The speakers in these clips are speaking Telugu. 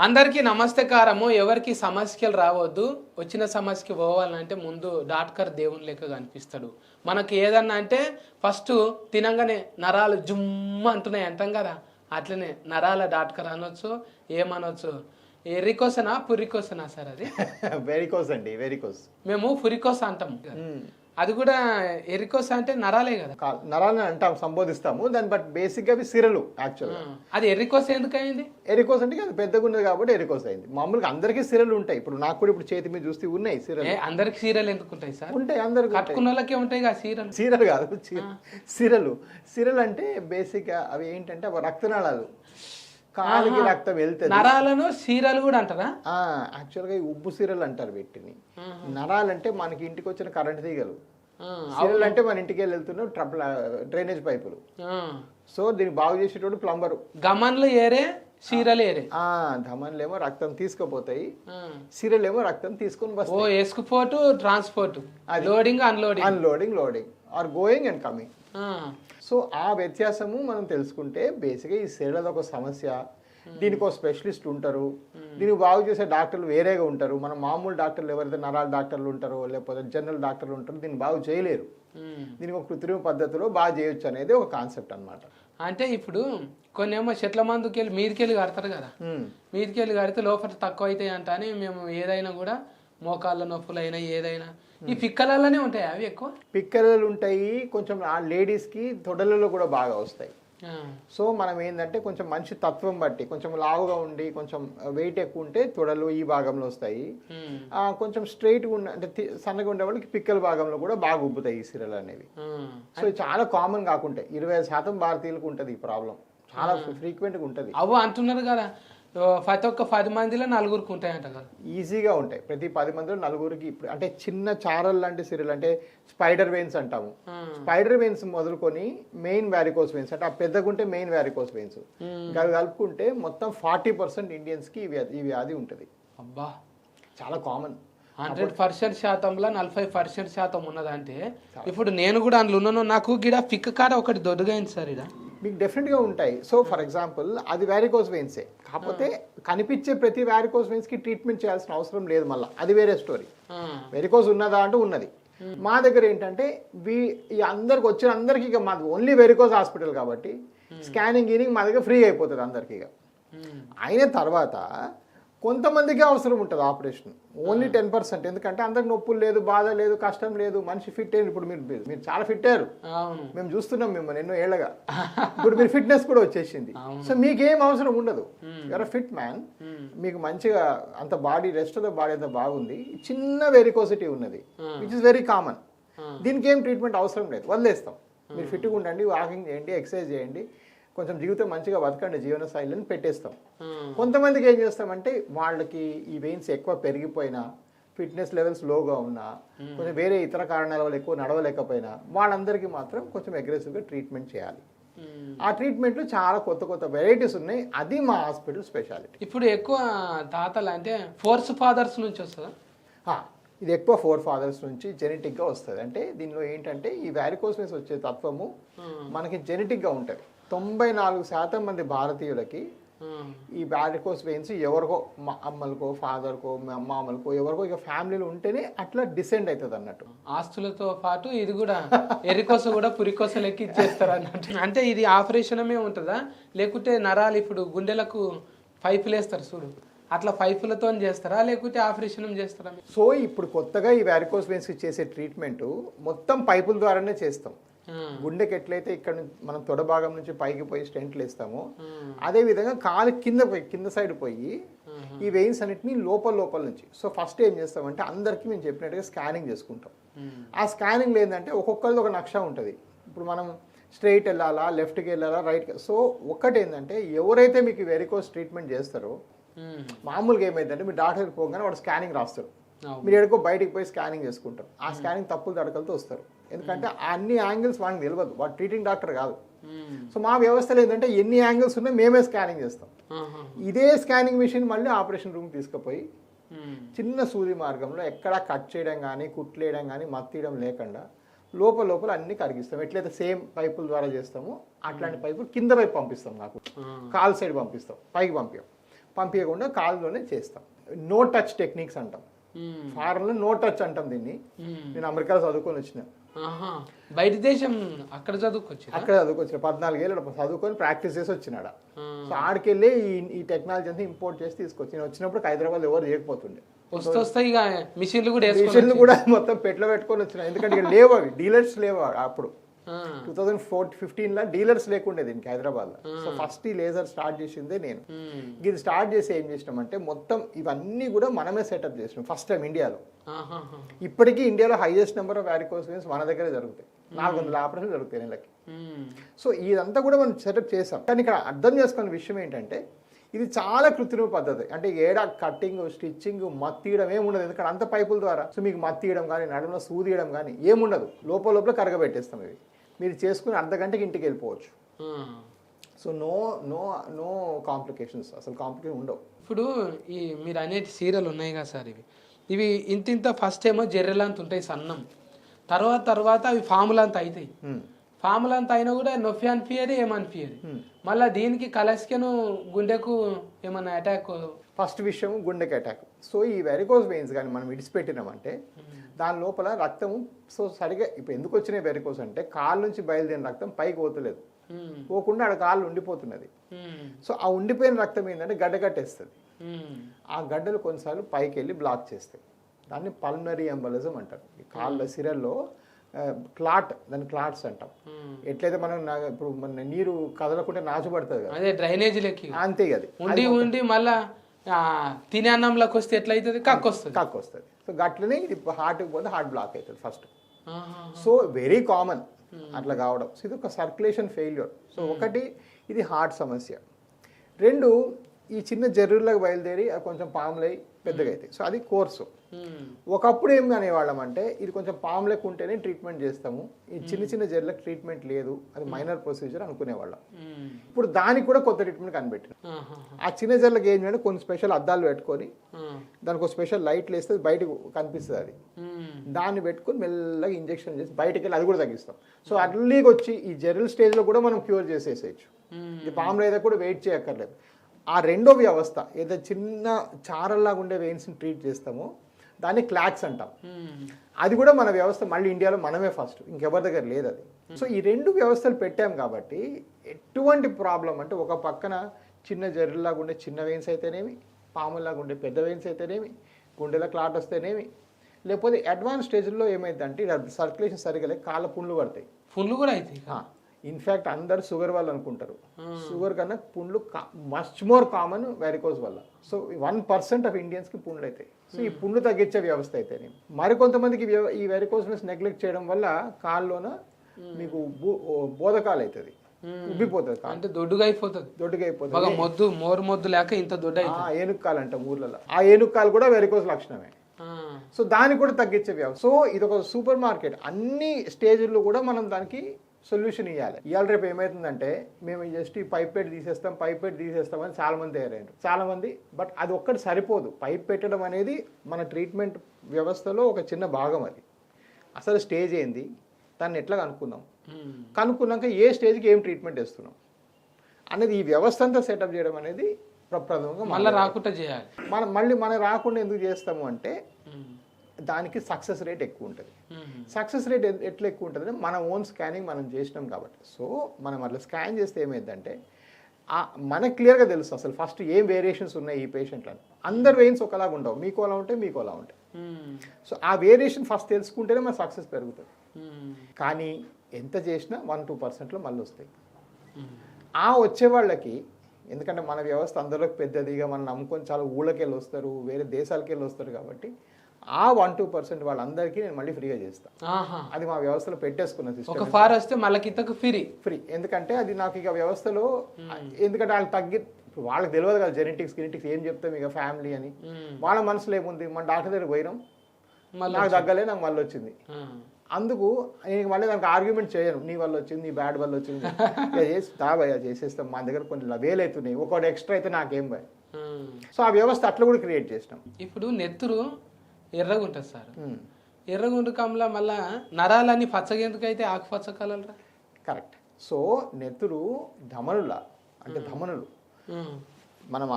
అందరికీ నమస్తకారము. ఎవరికి సమస్యలు రావద్దు. వచ్చిన సమస్యకి పోవాలంటే ముందు డాక్టర్ దేవుని లెక్క కనిపిస్తాడు. మనకి ఏదన్నా అంటే ఫస్ట్ తినంగానే నరాలు జుమ్మ అంటున్నాయి అంటాం కదా, అట్లనే నరాల డాక్టర్ అనొచ్చు, ఏమనొచ్చు. ఎరికోసనా పురికోసనా సార్ అది? వెరికోస్ అండి, వెరికోస్. మేము పురికోస అంటాం. అది కూడా ఎరికోస అంటే నరాలే కదా. నరాలని అంటాం, సంబోధిస్తాము దాన్ని. బట్ బేసిక్ గా అవి సిరలు యాక్చువల్గా. అది ఎరికోస ఎందుకు అయింది? ఎరికోస్ అంటే అది పెద్దగా ఉన్నది కాబట్టి ఎరికోస్ అయింది. మామూలుగా అందరికీ సిరలు ఉంటాయి. ఇప్పుడు నాకు కూడా ఇప్పుడు చేతి మీద చూస్తే ఉన్నాయి సిరలు. అందరికి సీరలు ఎందుకు ఉంటాయి సార్? ఉంటాయి, అందరికి కట్టుకున్న వాళ్ళకే ఉంటాయి కదా సీరలు. సీరలు కాదు, సిరలు. సిరలు అంటే బేసిక్ గా అవి ఏంటంటే అవి రక్తనాళాలు, కాలికి రక్తం వెళ్తుంది. నరాలను సీరలు కూడా అంటారా? యాక్చువల్గా ఉబ్బు సీరలు అంటారు వీటిని. నరాలంటే మనకి ఇంటికి వచ్చిన కరెంట్ తీగలు, సీరలు అంటే మన ఇంటికి వెళ్తున్న డ్రైనేజ్ పైపులు. సో దీన్ని బాగు చేసేటోడు ప్లంబరు. గమన్లు ఏరే, సీరలు ఏరే. ధమన్లేమో రక్తం తీసుకుపోతాయి, సీరలు ఏమో రక్తం తీసుకొని వస్తాయి. ఓ export transport, loading unloading, loading or going and coming. So ఆ వ్యత్యాసము మనం తెలుసుకుంటే బేసిక్గా ఈ సిరలది ఒక సమస్య. దీనికి ఒక స్పెషలిస్ట్ ఉంటారు, దీనికి బాగు చేసే డాక్టర్లు వేరేగా ఉంటారు. మన మామూలు డాక్టర్లు ఎవరైతే నరాల డాక్టర్లు ఉంటారో లేకపోతే జనరల్ డాక్టర్లు ఉంటారో దీన్ని బాగు చేయలేరు. దీనికి ఒక కృత్రిమ పద్ధతిలో బాగా చేయొచ్చు అనేది ఒక కాన్సెప్ట్ అనమాట. అంటే ఇప్పుడు కొన్ని ఏమో చెట్ల మందుకి వెళ్ళి మీదికెళ్ళి కడతారు కదా, మీదికెళ్ళి కడితే లోపల తక్కువ అవుతాయి అంట అని మేము ఏదైనా కూడా మోకాళ్ళ నొప్పులైనా ఏదైనా ఈ పిక్కలలోనే ఉంటాయి అవి ఎక్కువ. పిక్కలు ఉంటాయి కొంచెం. ఆ లేడీస్కి తొడలలో కూడా బాగా వస్తాయి. సో మనం ఏంటంటే కొంచెం మంచి తత్వం బట్టి కొంచెం లావుగా ఉండి కొంచెం వెయిట్ ఎక్కువ ఉంటే తొడలు ఈ భాగంలో వస్తాయి. కొంచెం స్ట్రైట్గా ఉన్న అంటే సన్నగా ఉండే వాళ్ళకి పిక్కల భాగంలో కూడా బాగా ఉబ్బుతాయి ఈ సిరలు అనేవి. సో చాలా కామన్ కాకుంటాయి. 25% భారతీయులకు ఉంటుంది ఈ ప్రాబ్లం, చాలా ఫ్రీక్వెంట్గా ఉంటుంది. అవు అంటున్నారు కదా, ప్రతి ఒక్క 10 మందిలో 4 ఉంటాయంట కదా. ఈజీగా ఉంటాయి. ప్రతి 10 మందిలో 4కి. ఇప్పుడు అంటే చిన్న చారల్ లాంటి సిరలు అంటే స్పైడర్ వెయిన్స్ అంటాము. స్పైడర్ వెయిన్స్ మొదలుకొని మెయిన్ వ్యారికోస్ వెయిన్స్ అంటే ఆ పెద్దగుంటే మెయిన్ వ్యారికోస్ వెయిన్స్ అవి కలుపుకుంటే మొత్తం 40% ఇండియన్స్కి ఈ వ్యాధి ఉంటుంది. అబ్బా, చాలా కామన్. 100% శాతంలో 40% ఉన్నదంటే ఇప్పుడు నేను కూడా అందులో ఉన్నాను. నాకు గిడ పిక్క కాడ ఒకటి దొడ్డుగా అయింది సార్. ఇడ మీకు డెఫినెట్గా ఉంటాయి. సో ఫర్ ఎగ్జాంపుల్ అది వ్యారికోస్ వెయిన్సే, కాకపోతే కనిపించే ప్రతి వ్యారికోస్ వెయిన్స్కి ట్రీట్మెంట్ చేయాల్సిన అవసరం లేదు. మళ్ళీ అది వేరే స్టోరీ. వెరికోస్ ఉన్నదా అంటూ ఉన్నది. మా దగ్గర ఏంటంటే అందరికి వచ్చిన అందరికీ ఇక మాది ఓన్లీ వెరికోస్ హాస్పిటల్ కాబట్టి స్కానింగ్ మా దగ్గర ఫ్రీ అయిపోతుంది అందరికీ. ఇక అయిన తర్వాత కొంతమందికి అవసరం ఉంటుంది ఆపరేషన్, ఓన్లీ 10%. ఎందుకంటే అందరికి నొప్పులు లేదు, బాధ లేదు, కష్టం లేదు, మనిషి ఫిట్ అయ్యారు. ఇప్పుడు మీరు చాలా ఫిట్ అయ్యారు, మేము చూస్తున్నాం మిమ్మల్ని ఎన్నో ఏళ్ళగా. ఇప్పుడు మీరు ఫిట్నెస్ కూడా వచ్చేసింది. సో మీకేం అవసరం ఉండదు, యూఆర్ ఫిట్ మ్యాన్. మీకు మంచిగా అంత body, rest of the body అంత బాగుంది. చిన్న వెరికోసిటీ ఉన్నది విచ్ ఇస్ వెరీ కామన్. దీనికి ఏం ట్రీట్మెంట్ అవసరం లేదు, వదిలేస్తాం. మీరు ఫిట్గా ఉండండి, వాకింగ్ చేయండి, ఎక్సర్సైజ్ చేయండి, కొంచెం జీవితం మంచిగా బతకండి, జీవన శైలిని పెట్టేస్తాం. కొంతమందికి ఏం చేస్తామంటే వాళ్ళకి ఈ వెయిన్స్ ఎక్కువ పెరిగిపోయినా, ఫిట్నెస్ లెవెల్స్ లోగా ఉన్నా, కొంచెం వేరే ఇతర కారణాల వల్ల ఎక్కువ నడవలేకపోయినా వాళ్ళందరికీ మాత్రం కొంచెం అగ్రెసివ్గా ట్రీట్మెంట్ చేయాలి. ఆ ట్రీట్మెంట్లో చాలా కొత్త కొత్త వెరైటీస్ ఉన్నాయి. అది మా హాస్పిటల్ స్పెషాలిటీ. ఇప్పుడు ఎక్కువ తాతలు అంటే ఫోర్స్ ఫాదర్స్ నుంచి వస్తుందా? ఇది ఎక్కువ 4 fathers నుంచి జెనెటిక్గా వస్తుంది. అంటే దీనిలో ఏంటంటే ఈ వ్యారికోస్ వెయిన్స్ వచ్చే తత్వము మనకి జెనెటిక్గా ఉంటుంది. 94% మంది భారతీయులకి ఈ వ్యారికోస్ వెయిన్స్ ఎవరికో అమ్మలకో, ఫాదర్కో, మామలకో, ఎవరికో ఇక ఫ్యామిలీలో ఉంటేనే అట్లా డిసెండ్ అవుతుంది అన్నట్టు. ఆస్తులతో పాటు ఇది కూడా ఎరికోస కూడా పురికోస లెక్క ఇచ్చేస్తారు అన్నట్టు. అంటే ఇది ఆపరేషనమే ఉంటుందా లేకుంటే నరాలు ఇప్పుడు గుండెలకు పైపులు వేస్తారు చూడు, అట్లా పైపులతో చేస్తారా లేకుంటే ఆపరేషన్ చేస్తారా? సో ఇప్పుడు కొత్తగా ఈ వ్యారికోస్ వెయిన్స్ చేసే ట్రీట్మెంట్ మొత్తం పైపుల ద్వారానే చేస్తాం. గుండెకి ఎట్లయితే ఇక్కడ మనం తొడ భాగం నుంచి పైకి పోయి స్టెంట్లు వేస్తామో అదే విధంగా కాలు కింద సైడ్ పోయి ఈ వెయిన్స్ అన్నిటిని లోపల నుంచి. సో ఫస్ట్ ఏం చేస్తామంటే అందరికీ మేము చెప్పినట్టుగా స్కానింగ్ చేసుకుంటాం. ఆ స్కానింగ్ ఏంటంటే ఒక్కొక్కరిది ఒక నక్ష ఉంటుంది. ఇప్పుడు మనం స్ట్రైట్ వెళ్ళాలా, లెఫ్ట్కి వెళ్ళాలా, రైట్కి. సో ఒకటి ఏంటంటే ఎవరైతే మీకు వెరికోస్ ట్రీట్మెంట్ చేస్తారో మామూలుగా ఏమైందంటే మీరు డాక్టర్కి పోగానే వాడు స్కానింగ్ రాస్తారు, మీరు ఎక్కడికో బయటికి పోయి స్కానింగ్ చేసుకుంటారు. ఆ స్కానింగ్ తప్పులు తడకలతో వస్తారు. ఎందుకంటే అన్ని యాంగిల్స్ వాడికి తెలియదు, వాడు ట్రీటింగ్ డాక్టర్ కాదు. సో మా వ్యవస్థలో ఏంటంటే ఎన్ని యాంగిల్స్ ఉన్నాయి మేమే స్కానింగ్ చేస్తాం. ఇదే స్కానింగ్ మిషన్ మళ్ళీ ఆపరేషన్ రూమ్ తీసుకుపోయి చిన్న సూది మార్గంలో ఎక్కడా కట్ చేయడం కానీ, కుట్లేయడం కానీ, మత్తీయడం లేకుండా లోపల అన్ని కరిగిస్తాం. ఎట్లయితే సేమ్ పైపుల ద్వారా చేస్తామో అట్లాంటి పైపులు కింద వైపు పంపిస్తాం. నాకు కాల్ సైడ్ పంపిస్తాం, పైకి పంపించాం. పంపించకుండా కాలులోనే చేస్తాం. నో టచ్ టెక్నిక్స్ అంటాం, ఫారెన్లో నో టచ్ అంటాం దీన్ని. నేను అమెరికాలో చదువుకొని వచ్చిన, బయట దేశం అక్కడ చదువుకొచ్చి అక్కడ చదువుకొచ్చిన 14 ఏళ్ళు చదువుకొని ప్రాక్టీస్ చేసి వచ్చినాడ. సో ఆడికెళ్ళి ఈ టెక్నాలజీ అంతా ఇంపోర్ట్ చేసి తీసుకొచ్చి నేను వచ్చినప్పుడు హైదరాబాద్ ఎవరు చేయకపోతుండే. వస్తాయి ఇక మిషన్లు కూడా మొత్తం పెట్లో పెట్టుకొని వచ్చిన, ఎందుకంటే ఇక్కడ లేవు అవి, డీలర్స్ లేవు అప్పుడు. 2015లో డీలర్స్ లేకుండే దీనికి హైదరాబాద్లో. సో ఫస్ట్ ఈ లేజర్ స్టార్ట్ చేసిందే నేను. ఇది స్టార్ట్ చేసి ఏం చేసినామంటే మొత్తం ఇవన్నీ కూడా మనమే సెటప్ చేసినాం ఫస్ట్ టైం ఇండియాలో. ఇప్పటికీ ఇండియాలో highest number of varicose veins మన దగ్గరే జరుగుతాయి, 400 ఆపరేషన్లు జరుగుతాయి నెలకి. సో ఇదంతా కూడా మనం సెటప్ చేసాం. కానీ ఇక్కడ అర్థం చేసుకున్న విషయం ఏంటంటే ఇది చాలా కృత్రిమ పద్ధతి. అంటే ఏడా కట్టింగ్, స్టిచ్చింగ్, మత్తీయడం ఏముండదు, ఎందుకంటే అంత పైపుల ద్వారా. సో మీకు మత్తీయడం కానీ నడుములో సూదియడం కానీ ఏముండదు, లోపల కరగబెట్టేస్తాం. ఇవి మీరు చేసుకుని అర్ధగంటకి ఇంటికి వెళ్ళిపోవచ్చు. So no no no complications, అసలు కాంప్లికేషన్ ఉండవు. ఇప్పుడు ఈ మీరు అనేటి సీరియల్ ఉన్నాయి కదా సార్, ఇవి ఇంత ఫస్ట్ ఏమో జర్రెలంత ఉంటాయి సన్నం, తర్వాత అవి ఫాములంత అవుతాయి. ఫాములంత అయినా కూడా నొప్పి అనిపించదు, ఏమనిపించదు. మళ్ళీ దీనికి కలస్కెను గుండెకు ఏమన్నా అటాక్. ఫస్ట్ విషయం గుండెకి అటాక్. సో ఈ వెరికోస్ వెయిన్స్ కానీ మనం విడిచిపెట్టినామంటే దాని లోపల రక్తము సో సరిగా ఇప్పుడు ఎందుకు వచ్చినాయి వెరికోస్ అంటే కాళ్ళ నుంచి బయలుదేరిన రక్తం పైకి పోతలేదు, పోకుండా ఆడ కాళ్ళు ఉండిపోతున్నది. సో ఆ ఉండిపోయిన రక్తం ఏంటంటే గడ్డ కట్టేస్తుంది. ఆ గడ్డలు కొన్నిసార్లు పైకి వెళ్ళి బ్లాక్ చేస్తాయి. దాన్ని పల్మనరీ ఎంబలిజం అంటారు. ఈ కాళ్ళ సిరల్లో క్లాట్, దాన్ని క్లాట్స్ అంటాం. ఎట్లయితే మనం ఇప్పుడు మన నీరు కదలకుంటే నాచుపడుతుంది కదా, అదే డ్రైనేజ్ లెక్కి అంతే కదా, ఉండి మళ్ళా తినే అన్నంలోకి వస్తే ఎట్లయితుంది, కక్కొస్తుంది. సో గట్లనే ఇది హార్ట్కి పోతే హార్ట్ బ్లాక్ అవుతుంది ఫస్ట్. సో వెరీ కామన్ అట్లా కావడం. సో ఇది ఒక సర్క్యులేషన్ ఫెయిల్యూర్. సో ఒకటి ఇది హార్ట్ సమస్య. 2 ఈ చిన్న జర్రులకు బయలుదేరి అది కొంచెం పాములై పెద్దగా అవుతాయి. సో అది కోర్సు. ఒకప్పుడు ఏం అనేవాళ్ళం అంటే ఇది కొంచెం పాములకు ఉంటేనే ట్రీట్మెంట్ చేస్తాము, ఈ చిన్న జర్రులకు ట్రీట్మెంట్ లేదు, అది మైనర్ ప్రొసీజర్ అనుకునేవాళ్ళం. ఇప్పుడు దానికి కూడా కొత్త ట్రీట్మెంట్ కనిపెట్టింది. ఆ చిన్న జర్రులకు ఏం చేయాలి, కొన్ని స్పెషల్ అద్దాలు పెట్టుకొని దానికి ఒక స్పెషల్ లైట్లు వేస్తే బయటకు కనిపిస్తుంది. అది దాన్ని పెట్టుకొని మెల్లగా ఇంజెక్షన్ చేసి బయటకు వెళ్ళి అది కూడా తగ్గిస్తాం. సో అర్లీగా వచ్చి ఈ జర్రల్ స్టేజ్లో కూడా మనం క్యూర్ చేసేసేయచ్చు. ఇది పాములు అయితే కూడా వెయిట్ చేయక్కర్లేదు. ఆ రెండో వ్యవస్థ ఏదో చిన్న చారల్లాగా ఉండే వెయిన్స్ని ట్రీట్ చేస్తామో దాన్ని క్లాక్స్ అంటాం. అది కూడా మన వ్యవస్థ మళ్ళీ ఇండియాలో మనమే ఫస్ట్, ఇంకెవరి దగ్గర లేదు అది. సో ఈ 2 వ్యవస్థలు పెట్టాం కాబట్టి ఎటువంటి ప్రాబ్లం అంటే ఒక పక్కన చిన్న జర్రులాగా ఉండే చిన్న వెయిన్స్ అయితేనేమి, పాముల్లాగా ఉండే పెద్ద వెయిన్స్ అయితేనేమి, గుండెల క్లాట్ వస్తేనేమి, లేకపోతే అడ్వాన్స్ స్టేజ్లో ఏమైందంటే సర్క్యులేషన్ సరిగా లేక కాళ్ళ పుండ్లు పడతాయి. పుండ్లు కూడా అవుతాయి. ఇన్ఫ్యాక్ట్ అందరు షుగర్ వాళ్ళు అనుకుంటారు, షుగర్ కన్నా పుండ్లు మచ్ మోర్ కామన్ వెరికోస్ వల్ల. సో 1% ఆఫ్ ఇండియన్స్కి పుండ్లు అవుతాయి. సో ఈ పుండ్లు తగ్గించే వ్యవస్థ అయితేనే. మరికొంతమందికి ఈ వెరికోస్నెస్ నెగ్లెక్ట్ చేయడం వల్ల కాళ్ళలోన మీకు బోధకాలు అవుతుంది, ఉబ్బిపోతుంది, అంటే దొడ్డుగా అయిపోతుంది. మొద్దు లేక ఇంత దొడ్డు ఏనుక్కాలు అంటాం ఊర్లలో. ఆ ఏనుక్కాలు కూడా వెరికోస్ లక్షణమే. సో దాన్ని కూడా తగ్గించే వ్యవస్థ. సో ఇది ఒక సూపర్ మార్కెట్. అన్ని స్టేజ్ల్లో కూడా మనం దానికి సొల్యూషన్ ఇవ్వాలి. ఇవాళ రేపు ఏమవుతుందంటే మేము జస్ట్ ఈ పైప్ పెట్టి తీసేస్తాం అని చాలామంది తయారయ్యారు, చాలామంది. బట్ అది ఒక్కటి సరిపోదు. పైప్ పెట్టడం అనేది మన ట్రీట్మెంట్ వ్యవస్థలో ఒక చిన్న భాగం. అది అసలు స్టేజ్ ఏంది, దాన్ని ఎట్లా కనుక్కున్నాక ఏ స్టేజ్కి ఏం ట్రీట్మెంట్ ఇస్తున్నాం అనేది ఈ వ్యవస్థ అంతా సెటప్ చేయడం అనేది ప్రప్రథమంగా మళ్ళీ రాకుండా చేయాలి. మనం రాకుండా ఎందుకు చేస్తాము అంటే దానికి సక్సెస్ రేట్ ఎక్కువ ఉంటుంది. సక్సెస్ రేట్ ఎట్లా ఎక్కువ ఉంటుంది, మన ఓన్ స్కానింగ్ మనం చేసినాం కాబట్టి. సో మనం అట్లా స్కాన్ చేస్తే ఏమైందంటే మనకు క్లియర్గా తెలుసు అసలు ఫస్ట్ ఏం వేరియేషన్స్ ఉన్నాయి ఈ పేషెంట్లను. అందరు వెయిన్స్ ఒకలాగా ఉండవు, మీకు అలా ఉంటాయి. సో ఆ వేరియేషన్ ఫస్ట్ తెలుసుకుంటేనే మన సక్సెస్ పెరుగుతుంది. కానీ ఎంత చేసినా 1-2%లో మళ్ళీ వస్తాయి. ఆ వచ్చే వాళ్ళకి, ఎందుకంటే మన వ్యవస్థ అందరికి పెద్దదిగా మనం నమ్ముకొని చాలా ఊళ్ళకి వెళ్ళి వస్తారు, వేరే దేశాలకి వెళ్ళి వస్తారు కాబట్టి ఆ 1-2% వాళ్ళందరికీ నేను మళ్ళీ ఫ్రీగా చేస్తాను. అది మా వ్యవస్థలో పెట్టేసుకున్న సిస్టమ్. ఫార్ వస్తే మళ్ళీ ఫ్రీ. ఎందుకంటే అది నాకు ఇక వ్యవస్థలో, ఎందుకంటే వాళ్ళకి తెలియదు కదా జెనెటిక్స్ ఏం చెప్తాం ఇక ఫ్యామిలీ అని. వాళ్ళ మనసులో ఏముంది, మన డాక్టర్ దగ్గర పోయినాం, నాకు తగ్గలే, నాకు మళ్ళీ వచ్చింది. అందుకు నేను మళ్ళీ దానికి ఆర్గ్యుమెంట్ చేయను, నీ వల్ల వచ్చింది, నీ బ్యాడ్ వల్ల వచ్చింది, భయ చేసేస్తాం. మా దగ్గర కొన్ని వేలు అవుతున్నాయి, ఒకటి ఎక్స్ట్రా అయితే నాకేం భయ. సో ఆ వ్యవస్థ అట్లా కూడా క్రియేట్ చేసినాం. ఇప్పుడు నెత్తురు ఎర్రగా ఉంటుంది సార్, ఎర్రగుండకంలో మళ్ళా నరాలన్నీ పచ్చగా ఎందుకు అయితే ఆకుపచ్చ కలర్? కరెక్ట్. సో నెత్తురు ధమనుల అంటే ధమనులు మనం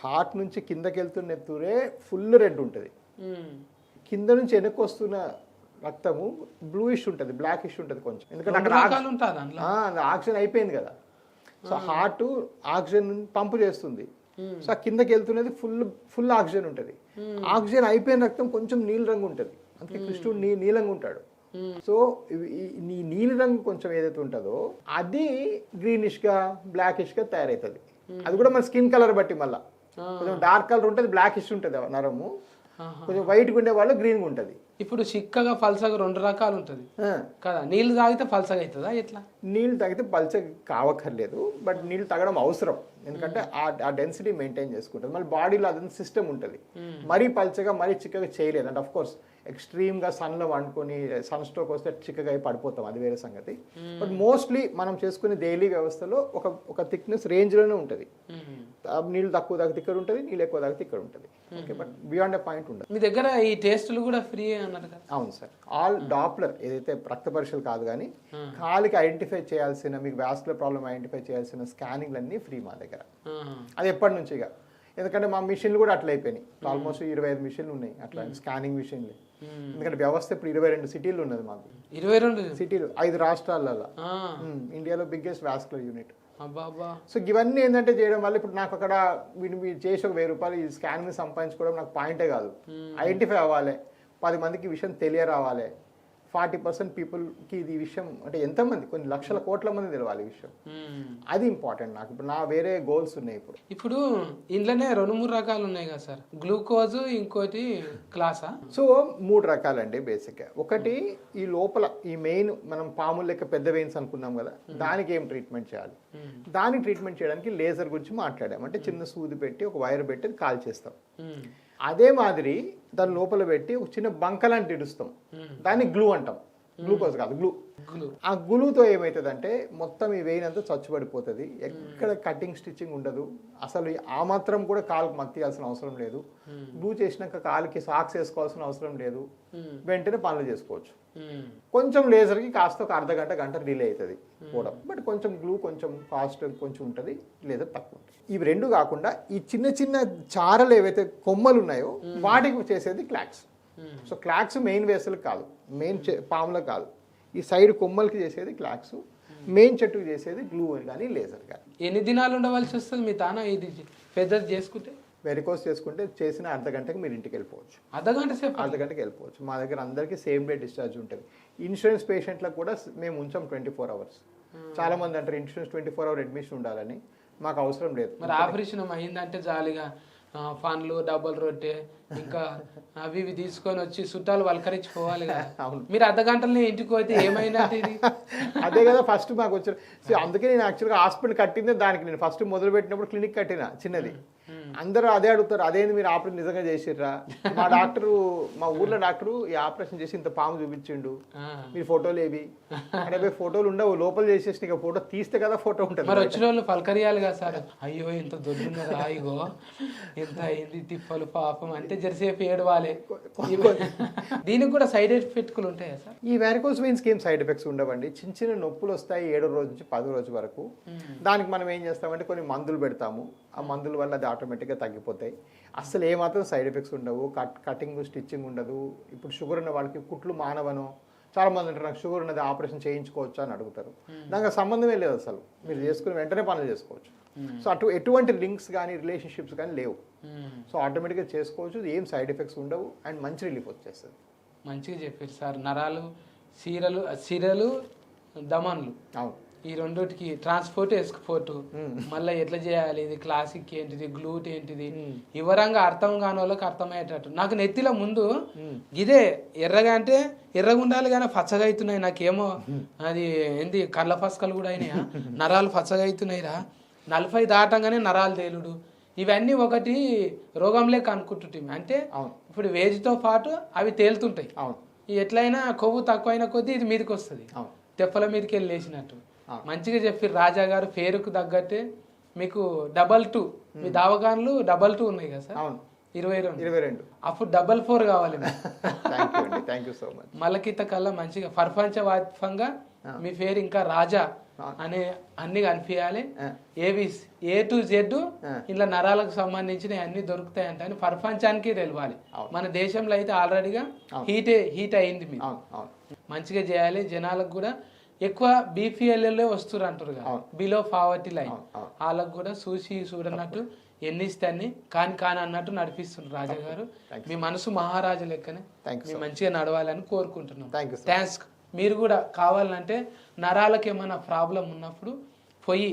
హార్ట్ నుంచి కిందకి వెళ్తున్న నెత్తురే ఫుల్ రెడ్ ఉంటుంది, కింద నుంచి వెనక్కి వస్తున్న రక్తము బ్లూయిష్ ఉంటుంది, బ్లాకిష్ ఉంటుంది కొంచెం, ఎందుకంటే అక్కడ ఆక్సిజన్ అయిపోయింది కదా. సో హార్ట్ ఆక్సిజన్ పంపు చేస్తుంది, సో ఆ కిందకి వెళ్తున్నది ఫుల్ ఆక్సిజన్ ఉంటుంది. ఆక్సిజన్ అయిపోయిన రక్తం కొంచెం నీలి రంగు ఉంటుంది, అందుకే కృష్ణుడు నీలంగా ఉంటాడు. సో ఈ నీలి రంగు కొంచెం ఏదైతే ఉంటుందో అది గ్రీనిష్ గా బ్లాకిష్ గా తయారవుతుంది. అది కూడా మన స్కిన్ కలర్ బట్టి, మళ్ళీ కొంచెం డార్క్ కలర్ ఉంటుంది, బ్లాకిష్ ఉంటుంది నరము, కొంచెం వైట్ గా ఉండే వాళ్ళు గ్రీన్ గా ఉంటుంది. ఇప్పుడు చిక్కగా పల్సగా 2 రకాలు ఉంటుంది కదా, నీళ్ళు తాగితే పల్సగా అవుతుందా ఎట్లా? నీళ్ళు తాగితే పల్చగా కావక్కర్లేదు, బట్ నీళ్ళు తాగడం అవసరం, ఎందుకంటే ఆ డెన్సిటీ మెయింటైన్ చేసుకుంటుంది. మళ్ళీ బాడీలో అదంతా సిస్టమ్ ఉంటుంది. మరీ పల్చగా మరీ చిక్కగా చేయలేదు అంటే, అఫ్ కోర్స్ ఎక్స్ట్రీమ్గా సన్లో వండుకొని సన్ స్ట్రోక్ వస్తే చిక్కగా అయి పడిపోతాం, అది వేరే సంగతి. బట్ మోస్ట్లీ మనం చేసుకునే డైలీ వ్యవస్థలో ఒక థిక్నెస్ రేంజ్లోనే ఉంటుంది. నీళ్ళు తక్కువ తాగితే ఇక్కడ ఉంటుంది, నీళ్ళు ఎక్కువ తాగితే ఇక్కడ ఉంటుంది. Okay, but beyond a point ఉండదు. మీ దగ్గర ఈ టెస్టులు కూడా ఫ్రీ అన్నారు కదా? అవును సార్, ఆల్ డాప్లర్ ఏదైతే రక్త పరీక్షలు కాదు కానీ కాలికి ఐడెంటిఫై చేయాల్సిన, మీకు వ్యాస్కులర్ ప్రాబ్లమ్ ఐడెంటిఫై చేయాల్సిన స్కానింగ్లు అన్నీ ఫ్రీ మా దగ్గర. అది ఎప్పటి నుంచిగా, ఎందుకంటే మా మిషన్లు కూడా అట్లా అయిపోయినాయి. ఆల్మోస్ట్ 25 మిషన్లు ఉన్నాయి అట్లా స్కానింగ్ మిషన్లు. ఎందుకంటే వ్యవస్థ ఇప్పుడు 22 సిటీలు ఉన్నది మాకు. 22 సిటీలు 5 రాష్ట్రాలలో, ఇండియాలో బిగ్గెస్ట్ వాస్కులర్ యూనిట్. సో ఇవన్నీ ఏంటంటే చేయడం వల్ల ఇప్పుడు నాకు అక్కడ వీళ్ళు చేసి ఒక 1000 రూపాయలు ఈ స్కాన్ మీద సంపాదించుకోవడం నాకు పాయింటే కాదు. ఐడెంటిఫై అవ్వాలి, 10 మందికి విషయం తెలియరావాలి, 40% పీపుల్కి ఇది విషయం అంటే ఎంతమంది, కొన్ని లక్షల కోట్ల మంది తెలవాలి ఈ విషయం. అది ఇంపార్టెంట్ నాకు. ఇప్పుడు నా వేరే గోల్స్ ఉన్నాయి. ఇప్పుడు ఇంట్లోనే 2-3 రకాలు ఉన్నాయి కదా సార్, గ్లూకోజ్, ఇంకోటి క్లాసా? సో 3 రకాలండి బేసిక్గా. ఒకటి ఈ లోపల ఈ మెయిన్ మనం పాముల లెక్క పెద్ద వెయిన్స్ అనుకున్నాం కదా, దానికి ఏం ట్రీట్మెంట్ చేయాలి, దానికి ట్రీట్మెంట్ చేయడానికి లేజర్ గురించి మాట్లాడాం. అంటే చిన్న సూది పెట్టి ఒక వైర్ పెట్టి అది కాల్ చేస్తాం. అదే మాదిరి దాని లోపల పెట్టి ఒక చిన్న బంకలాంటి ఇడుస్తాం, దాన్ని గ్లూ అంటాం. గ్లూకోజ్ కాదు, గ్లూ. ఆ గ్లూతో ఏమవుతుందంటే మొత్తం ఈ వెయిన్ అంతా చచ్చుబడిపోతుంది, ఎక్కడ కటింగ్ స్టిచ్చింగ్ ఉండదు, అసలు ఆ మాత్రం కూడా కాలుకు మత్తియాల్సిన అవసరం లేదు. గ్లూ చేసినాక కాలుకి సాక్స్ వేసుకోవాల్సిన అవసరం లేదు, వెంటనే పనులు చేసుకోవచ్చు. కొంచెం లేజర్కి కాస్త ఒక అర్ధ గంట డిలే అవుతుంది పోవడం, బట్ కొంచెం గ్లూ కొంచెం కాస్ట్ కొంచెం ఉంటుంది, లేజర్ తక్కువ ఉంటుంది. ఇవి 2 కాకుండా ఈ చిన్న చిన్న చారలు ఏవైతే కొమ్మలు ఉన్నాయో వాటికి చేసేది క్లాక్స్. సో క్లాక్స్ మెయిన్ వేసలకు కాదు, మెయిన్ పాములకు కాదు, ఈ సైడ్ కొమ్మలకి చేసేది క్లాక్స్, మెయిన్ చెట్టుకు చేసేది గ్లూ కానీ లేజర్ కానీ. ఎన్ని దినాలు ఉండవలసి వస్తుంది మీ తాన ఇది పెద్దది చేసుకుంటే? వెరికోస్ చేసుకుంటే చేసిన అర్ధ గంటకి మీరు ఇంటికి వెళ్ళిపోవచ్చు. అర్ధ గంటకి వెళ్ళిపోవచ్చు. మా దగ్గర అందరికీ సేమ్ డే డిశ్చార్జ్ ఉంటుంది. ఇన్సూరెన్స్ పేషెంట్లకు కూడా మేము ఉంచాం 24 అవర్స్. చాలా మంది అంటారు ఇన్సూరెన్స్ 24 అవర్ అడ్మిషన్ ఉండాలని, మాకు అవసరం లేదు. మరి ఆపరేషన్ అయిందంటే జాలీగా ఫన్లు, డబుల్ రొట్టె, ఇంకా అవి ఇవి తీసుకొని వచ్చి చుట్టాలు వలకరించిపోవాలి కదా. మీరు అర్ధ గంటలనే ఇంటికి పోతే ఏమైనట్టు ఇది? అదే కదా ఫస్ట్ మాకు వచ్చారు. సో అందుకే నేను యాక్చువల్గా హాస్పిటల్ కట్టిందే దానికి. నేను ఫస్ట్ మొదలు పెట్టినప్పుడు క్లినిక్ కట్టిన చిన్నది. అందరూ అదే అడుగుతారు, అదేంది మీరు ఆపరేషన్ నిజంగా చేసిర్రా? మా డాక్టరు, మా ఊర్లో డాక్టరు ఈ ఆపరేషన్ చేసి ఇంత పాము చూపించిండు, మీరు ఫోటోలు ఏవి అంటే ఫోటోలు ఉండవు, లోపల చేసేసి ఇక ఫోటో తీస్తే కదా ఫోటో ఉంటుంది. మరి వచ్చిన వాళ్ళు పలకరియాలి కదా సార్, అయ్యో ఇంత దొడ్డున్నదా, ఇగో ఎంత అయింది తిప్పలు పాపం అంటే జరసేపు ఏడవాలి. దీనికి కూడా సైడ్ ఎఫెక్ట్లు ఉంటాయా సార్? ఈ వారికోస్ వెయిన్స్కి ఏం సైడ్ ఎఫెక్ట్స్ ఉండవండి. చిన్న చిన్న నొప్పులు వస్తాయి 7వ రోజు నుంచి 10వ రోజు వరకు. దానికి మనం ఏం చేస్తామంటే కొన్ని మందులు పెడతాము, ఆ మందుల వల్ల అది ఆటోమేటిక్గా తగ్గిపోతాయి. అసలు ఏమాత్రం సైడ్ ఎఫెక్ట్స్ ఉండవు, కటింగ్ స్టిచ్చింగ్ ఉండదు. ఇప్పుడు షుగర్ ఉన్న వాళ్ళకి కుట్లు మానవను, చాలా మంది అంటారు నాకు షుగర్ ఉన్నది ఆపరేషన్ చేయించుకోవచ్చా అని అడుగుతారు. దానికి సంబంధమే లేదు, అసలు మీరు చేసుకుని వెంటనే పనులు చేసుకోవచ్చు. సో ఎటువంటి లింక్స్ కానీ రిలేషన్షిప్స్ కానీ లేవు. సో ఆటోమేటిక్గా చేసుకోవచ్చు, ఏం సైడ్ ఎఫెక్ట్స్ ఉండవు, అండ్ మంచి రిలీఫ్ వచ్చేస్తుంది. మంచిగా చెప్పారు సార్. నరాలు, సిరలు, దమన్లు, అవును, ఈ రెండుటికి ట్రాన్స్పోర్ట్, ఎక్స్పోర్ట్, మళ్ళీ ఎట్లా చేయాలి, ఇది క్లాసిక్ ఏంటిది, గ్లూట్ ఏంటిది, వివరంగా అర్థం కాని వాళ్ళకి అర్థమయ్యేటట్టు. నాకు నెత్తిలో ముందు ఇదే ఎర్రగా అంటే ఎర్రగా ఉండాలి కానీ పచ్చగా అవుతున్నాయి, నాకేమో అది ఏంది కళ్ళ పసకలు కూడా అయినాయా, నరాలు పచ్చగా అవుతున్నాయిరా, 40 దాటంగానే నరాలు తేలుడు, ఇవన్నీ ఒకటి రోగం లేక అనుకుంటుంటే. అంటే ఇప్పుడు వేజ్తో పాటు అవి తేలుతుంటాయి. ఎట్లయినా కొవ్వు తక్కువైన కొద్దీ ఇది మీదకి వస్తుంది, తెప్పల మీదకి వెళ్ళి లేచినట్టు. మంచిగా చెప్పి రాజా గారు పేరుకు తగ్గట్టే మీకు 2 మీ దావగాన్లు 2 ఉన్నాయి కదా సార్? 22. అప్పుడు 4 కావాలి. Thank you so much. మలకిత కల్లా మంచిగా ప్రపంచవ్యాప్తంగా మీ పేరు ఇంకా రాజా అనే అన్ని కనిపించాలి. ఏబిసి A to Z ఇలా నరాలకు సంబంధించిన అన్ని దొరుకుతాయి అంటే అని ప్రపంచానికి తెలియాలి. మన దేశంలో అయితే ఆల్రెడీగా హీట్ అయింది. మీరు మంచిగా చేయాలి. జనాలకు కూడా ఎక్కువ బీపీఎల్ఏ వస్తున్నారు అంటారు కదా, బిలో పావర్టీ లైన్, వాళ్ళకు కూడా చూడనట్టు ఎన్ని ఇస్తే అన్ని కాని అన్నట్టు నడిపిస్తున్నారు రాజా గారు. మీ మనసు మహారాజు లెక్కనే మీ మంచిగా నడవాలని కోరుకుంటున్నాం. థ్యాంక్స్. మీరు కూడా కావాలంటే నరాలకు ఏమైనా ప్రాబ్లం ఉన్నప్పుడు పోయి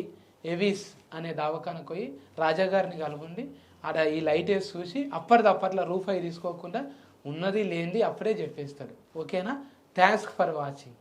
ఎవిస్ అనే దవాఖానకు పోయి రాజా గారిని కలుగుండి ఆడ ఈ లైట్ వేసి చూసి అప్పటిదప్పట్లా రూపాయి తీసుకోకుండా ఉన్నది లేనిది అప్పుడే చెప్పేస్తాడు. ఓకేనా? Thanks for watching.